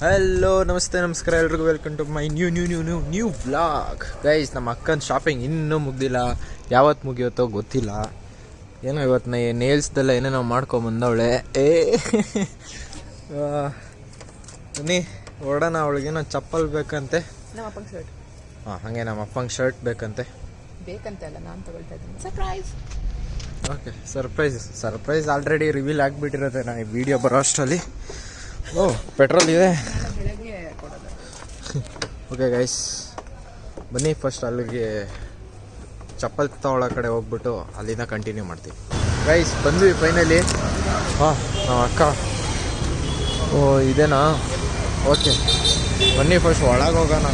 Hello ನಮಸ್ತೆ ನಮಸ್ಕಾರ ಎಲ್ರಿಗೂ welcome to my new vlog. Guys, ನಮ್ಮ ಅಕ್ಕನ ಶಾಪಿಂಗ್ ಇನ್ನೂ ಮುಗ್ದಿಲ್ಲ. ಯಾವತ್ತು ಮುಗಿಯುತ್ತೋ ಗೊತ್ತಿಲ್ಲ. ಏನೋ ಇವತ್ತು ನೇಲ್ಸ್ದೆಲ್ಲ ಏನೇನೋ ಮಾಡ್ಕೊಂಬಂದವಳೆ. ಬನ್ನಿ ಹೊರಡೋಣ. ಅವಳಿಗೇನೋ ಚಪ್ಪಲ್ ಬೇಕಂತೆ. ನಮ್ಮ ಅಪ್ಪಂಗೆ ಶರ್ಟ್. ಹಾಗೆ ನಮ್ಮ ಅಪ್ಪಂಗೆ ಶರ್ಟ್ ಬೇಕಂತೆ. ಬೇಕಂತಲ್ಲ, ನಾನು ತಗೊಳ್ತಾ ಇದ್ದೀನಿ. Surprise. Okay, surprise already reveal ಆಗಿಬಿಟ್ಟಿರುತ್ತೆ ನಾ ಈ ವಿಡಿಯೋ ಬರೋ ಅಷ್ಟರಲ್ಲಿ. ಪೆಟ್ರೋಲ್ ಇದೆ. ಓಕೆ ಗೈಸ್, ಬನ್ನಿ ಫಸ್ಟ್ ಅಲ್ಲಿಗೆ ಚಪ್ಪಲ್ ತಗೊಳ್ಳೋ ಕಡೆ ಹೋಗ್ಬಿಟ್ಟು ಅಲ್ಲಿಂದ ಕಂಟಿನ್ಯೂ ಮಾಡ್ತೀವಿ. ಗೈಸ್, ಬಂದ್ವಿ ಫೈನಲಿ. ನಮ್ಮ ಅಕ್ಕ. ಇದೇನಾ? ಓಕೆ, ಬನ್ನಿ ಫಸ್ಟ್ ಒಳಗೆ ಹೋಗೋಣ.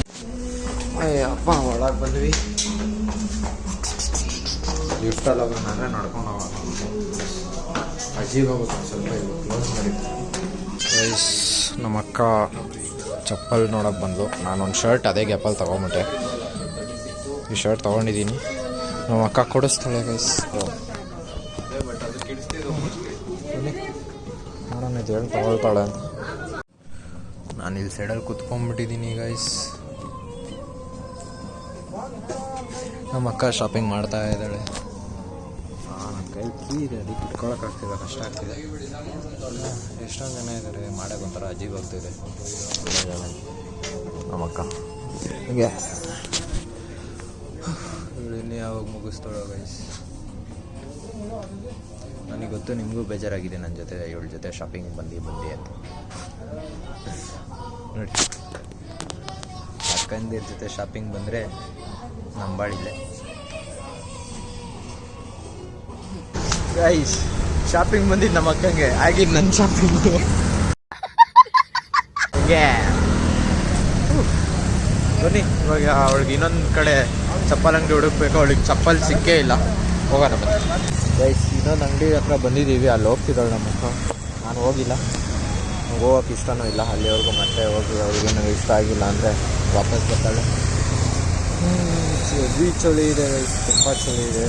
ಅಪ್ಪ, ಒಳಗೆ ಬಂದ್ವಿ. ಲಿಫ್ಟಲ್ಲಿ ಹೋಗೋಣ ಅಂದರೆ ನಡ್ಕೊಂಡು ಹೋಗೋಣ. ಅಜ್ಜಿಗೆ ಹೋಗುತ್ತೆ ಸ್ವಲ್ಪ. ಇದು ಕ್ಲೋಸ್ ಮಾಡಿ. ಗೈಸ್, ನಮ್ಮ ಅಕ್ಕ ಚಪ್ಪಲ್ ನೋಡೋಕೆ ಬಂದು ನಾನೊಂದು ಶರ್ಟ್ ಅದೇ ಗ್ಯಾಪಲ್ಲಿ ತೊಗೊಂಬಿಟ್ಟೆ. ಈ ಶರ್ಟ್ ತೊಗೊಂಡಿದ್ದೀನಿ. ನಮ್ಮ ಅಕ್ಕ ಕೊಡಿಸ್ತಾಳೆ ಗೈಸ್. ನೋಡೋಣ ಇದು ಹೇಳಿ ತೊಗೊಳ್ತಾಳೆ ಅಂತ. ನಾನು ಇಲ್ಲಿ ಸೈಡಲ್ಲಿ ಕುತ್ಕೊಂಡ್ಬಿಟ್ಟಿದ್ದೀನಿ ಗೈಸ್. ನಮ್ಮ ಅಕ್ಕ ಶಾಪಿಂಗ್ ಮಾಡ್ತಾ ಇದ್ದಾಳೆ. ನನ್ನ ಕೈಲಿ ಫ್ರೀ ಇದೆ, ಅದಕ್ಕೆ ಇಟ್ಕೊಳಕ್ಕಾಗ್ತಿಲ್ಲ, ಕಷ್ಟ ಆಗ್ತಿದೆ. ಎಷ್ಟೊಂದು ಜನ ಇದ್ದಾರೆ, ಮಾಡೋಕೆ ಒಂಥರ ಅಜೀಬ್ ಆಗ್ತಿದೆ. ನಮ್ಮ ಅಕ್ಕ ಹೀಗೆ ಇನ್ನೂ ಯಾವಾಗ ಮುಗಿಸ್ತಾಳೋ ಗೈಸ್. ನನಗೆ ಗೊತ್ತು, ನಿಮಗೂ ಬೇಜಾರಾಗಿದೆ ನನ್ನ ಜೊತೆ ಇವಳ ಜೊತೆ ಶಾಪಿಂಗ್ ಬಂದು ಅಂತ. ನೋಡಿ, ಅಕ್ಕಂದಿರ ಜೊತೆ ಶಾಪಿಂಗ್ ಬಂದರೆ ನಂಬಾಳಿಲ್ಲೆ. ಗೈಸ್, ಶಾಪಿಂಗ್ ಬಂದಿದ್ದು ನಮ್ಮ ಅಕ್ಕಂಗೆ, ಆಗಿದ್ದು ನನ್ನ ಶಾಪಿಂಗು. ಹೀಗೆ ಬನ್ನಿ, ಇವಾಗ ಅವಳಿಗೆ ಇನ್ನೊಂದು ಕಡೆ ಚಪ್ಪಲ್ ಅಂಗಡಿ ಹುಡುಕ್ಬೇಕು. ಅವಳಿಗೆ ಚಪ್ಪಲ್ ಸಿಕ್ಕೇ ಇಲ್ಲ. ಹೋಗೋಣ ಬನ್ನಿ. ಗೈಸ್, ಇನ್ನೊಂದು ಅಂಗಡಿ ಹತ್ರ ಬಂದಿದ್ದೀವಿ. ಅಲ್ಲಿ ಹೋಗ್ತಿದ್ದಾಳೆ ನಮ್ಮ ಅಕ್ಕ. ನಾನು ಹೋಗಿಲ್ಲ, ಹೋಗೋಕೆ ಇಷ್ಟನೂ ಇಲ್ಲ ಅಲ್ಲಿವರೆಗೂ. ಮತ್ತೆ ಹೋಗಿ ಅವ್ರಿಗೆ ನನಗೆ ಇಷ್ಟ ಆಗಿಲ್ಲ ಅಂದರೆ ವಾಪಸ್ ಬರ್ತಾಳೆ. ಚಳಿ ಇದೆ ಗೈಸ್, ತುಂಬ ಚಳಿ ಇದೆ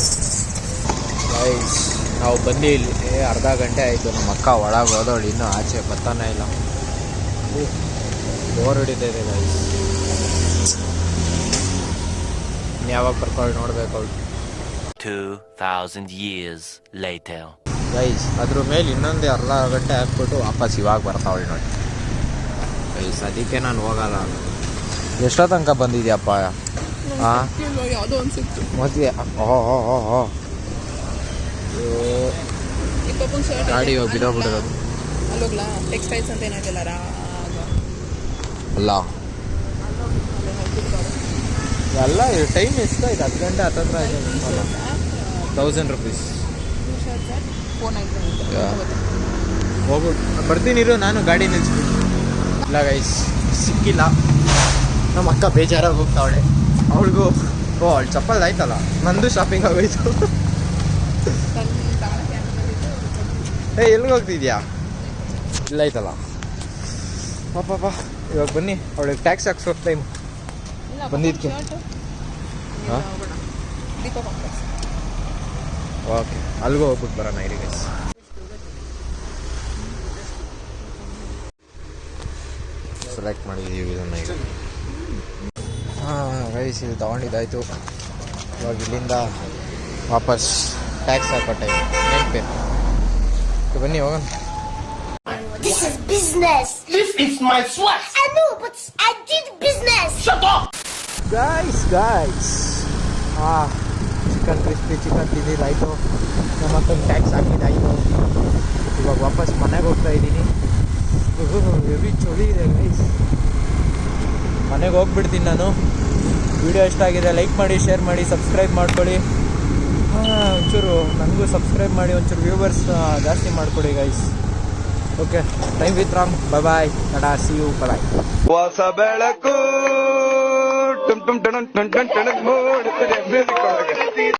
ಗೈಸ್. ನಾವು ಬಂದು ಇಲ್ಲಿ ಅರ್ಧ ಗಂಟೆ ಆಯಿತು. ನಮ್ಮ ಅಕ್ಕ ಒಳಗೆ ಹೋದವಳು ಇನ್ನೂ ಆಚೆ ಬರ್ತಾನೆ ಇಲ್ಲ. ಬೋರ್ ಹಿಡಿತಾ ಇದೆ ಗೈಸ್. ಯಾವಾಗ ಬರ್ಕೊಳ್ಳಿ ನೋಡ್ಬೇಕು ಅವಳು. 2000 years later. ಗೈಸ್, ಅದ್ರ ಮೇಲೆ ಇನ್ನೊಂದು ಅರ್ಧ ಗಂಟೆ ಹಾಕ್ಬಿಟ್ಟು ವಾಪಸ್ ಇವಾಗ ಬರ್ತಾವಳು ನೋಡಿ ಗೈಸ್. ಅದಕ್ಕೆ ನಾನು ಹೋಗಲ್ಲ. ಎಷ್ಟೋ ತನಕ ಬಂದಿದ್ಯಪ್ಪ? ಹಾಂ, ಮದುವೆ. ಗಾಡಿ ಹೋಗಿ ಬಿಡೋಗ್ಬಿಡೋದು ಟೆಕ್ಸ್ಟೈಲ್ಸ್ ಅಂತ ಏನಾಯ್ತಲ್ಲ ಅಲ್ಲ. ಎಲ್ಲ ಟೈಮ್ ಎಷ್ಟು ಆಯ್ತು? 10 ಗಂಟೆ ಹತ್ತತ್ರ ಆಯ್ತು. 1000 rupees. ಹೋಗ್ಬಿಟ್ಟು ಬರ್ತೀನಿರು, ನಾನು ಗಾಡಿ ನಿಲ್ಸ್ಬಿಟ್ಟು. ಇಲ್ಲ ಗೈಸ್, ಸಿಕ್ಕಿಲ್ಲ. ನಮ್ಮ ಅಕ್ಕ ಬೇಜಾರಾಗಿ ಹೋಗ್ತಾವಳೆ. ಅವಳಿಗೂ ಅವಳು ಚಪ್ಪಲ್ ಆಯ್ತಲ್ಲ, ನಂದು ಶಾಪಿಂಗ್ ಆಗೋಯ್ತು. ಎಲ್ಲಿಗೆ ಹೋಗ್ತಿದ್ಯಾ? ಇಲ್ಲ ಆಯ್ತಲ್ಲ ಪಾಪ. ಇವಾಗ ಬನ್ನಿ, ಅವಳಿಗೆ ಟ್ಯಾಕ್ಸ್ ಹಾಕ್ಸೋ ಟೈಮ್ ಬಂದಿದ್ದಕ್ಕೆ. ಹಾಂ, ಓಕೆ, ಅಲ್ಲಿಗೂ ಹೋಗ್ಬಿಟ್ಟು ಬರೋಣ ಇರಿ ಗೈಸ್. ಸೆಲೆಕ್ಟ್ ಮಾಡಿದ್ದೀವಿ ಇದನ್ನು ಈಗ. ಗೈಸ್, ಇಲ್ಲಿ ತೊಗೊಂಡಿದ್ದಾಯಿತು. ಇವಾಗ ಇಲ್ಲಿಂದ ವಾಪಸ್ ಟ್ಯಾಕ್ಸ್ ಹಾಕೋ ಟೈಮ್. ನೆನಪೇ ಬನ್ನಿ ಹೋಗೋಣ. This is business. This is my sweat. I know, but I did business. Shut up. Guys, chicken crispy chicken ತಿಂದಿದ್ದಾಯಿತು. ನಮ್ಮ ಅಕ್ಕಂಗೆ ಟ್ಯಾಕ್ಸ್ ಹಾಕಿದ್ದಾಯಿತು. ಇವಾಗ ವಾಪಸ್ ಮನೆಗೆ ಹೋಗ್ತಾ ಇದ್ದೀನಿ. ಹೆವಿ ಚಳಿ ಇದೆ ಗೈಸ್. ಮನೆಗೆ ಹೋಗ್ಬಿಡ್ತೀನಿ ನಾನು. ವಿಡಿಯೋ ಇಷ್ಟ ಆಗಿದೆ ಲೈಕ್ ಮಾಡಿ, ಶೇರ್ ಮಾಡಿ, ಸಬ್ಸ್ಕ್ರೈಬ್ ಮಾಡ್ಕೊಳ್ಳಿ. ಒಂಚೂರು ನನಗೂ ಸಬ್ಸ್ಕ್ರೈಬ್ ಮಾಡಿ, ಒಂಚೂರು ವ್ಯೂವರ್ಸ್ ಜಾಸ್ತಿ ಮಾಡಿಕೊಡಿ guys. Okay, time with Ram. Bye, ಟಾಟಾ, ಸಿ ಯು, ಬಾಯ್. ಹೊಸ ಬೆಳಕು ಟುಮ್ ಟುಮ್ ಟಣ್ ಟಣ್ ಟಣ್ ಟಣ್ ಮೂಡುತ್ತದೆ ಮ್ಯೂಸಿಕ್ ಒಳಗೆ.